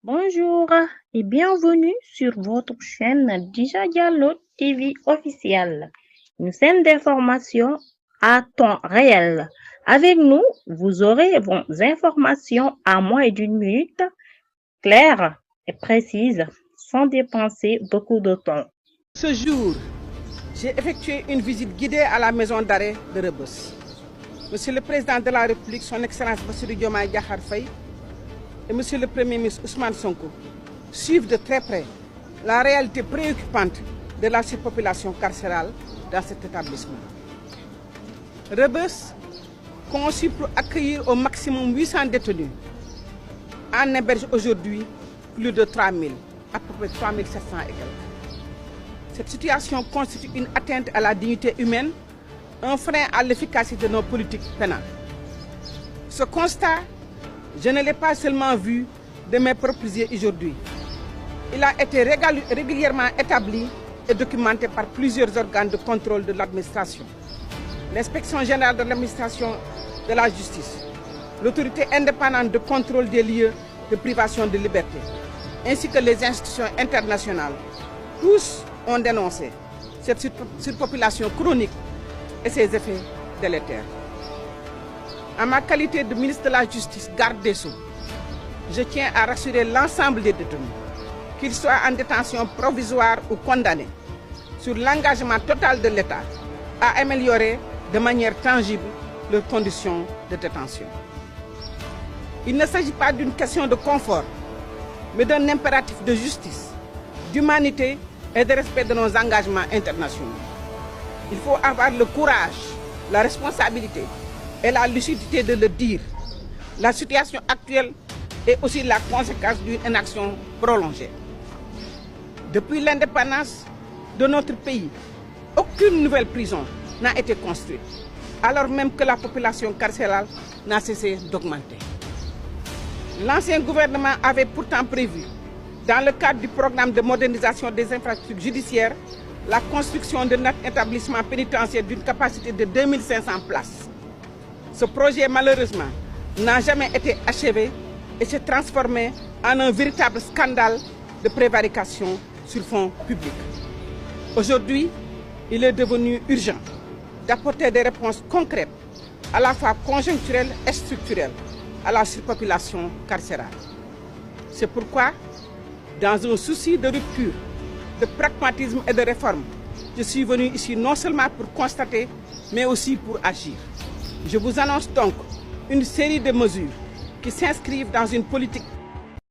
Bonjour et bienvenue sur votre chaîne Dija Diallo TV officielle, une chaîne d'information à temps réel. Avec nous, vous aurez vos informations à moins d'une minute, claires et précises, sans dépenser beaucoup de temps. Ce jour, j'ai effectué une visite guidée à la maison d'arrêt de Rebeuss. Monsieur le Président de la République, son Excellence Bassirou Diomaye Diakhar Faye et Monsieur le Premier ministre Ousmane Sonko suivent de très près la réalité préoccupante de la surpopulation carcérale dans cet établissement. Rebeuss, conçu pour accueillir au maximum 800 détenus, en héberge aujourd'hui plus de 3000, à peu près 3700 et quelques. Cette situation constitue une atteinte à la dignité humaine, un frein à l'efficacité de nos politiques pénales. Ce constat, je ne l'ai pas seulement vu de mes propres yeux aujourd'hui. Il a été régulièrement établi et documenté par plusieurs organes de contrôle de l'administration. L'Inspection générale de l'administration de la justice, l'autorité indépendante de contrôle des lieux de privation de liberté, ainsi que les institutions internationales. Tous ont dénoncé cette surpopulation chronique et ses effets délétères. En ma qualité de ministre de la Justice, garde des Sceaux, je tiens à rassurer l'ensemble des détenus, qu'ils soient en détention provisoire ou condamnés, sur l'engagement total de l'État à améliorer de manière tangible leurs conditions de détention. Il ne s'agit pas d'une question de confort, mais d'un impératif de justice, d'humanité et de respect de nos engagements internationaux. Il faut avoir le courage, la responsabilité et la lucidité de le dire. La situation actuelle est aussi la conséquence d'une inaction prolongée. Depuis l'indépendance de notre pays, aucune nouvelle prison n'a été construite, alors même que la population carcérale n'a cessé d'augmenter. L'ancien gouvernement avait pourtant prévu, dans le cadre du programme de modernisation des infrastructures judiciaires, la construction d'un établissement pénitentiaire d'une capacité de 2500 places. Ce projet, malheureusement, n'a jamais été achevé et s'est transformé en un véritable scandale de prévarication sur fonds publics. Aujourd'hui, il est devenu urgent d'apporter des réponses concrètes, à la fois conjoncturelles et structurelles, à la surpopulation carcérale. C'est pourquoi, dans un souci de rupture, de pragmatisme et de réforme, je suis venu ici non seulement pour constater, mais aussi pour agir. Je vous annonce donc une série de mesures qui s'inscrivent dans une politique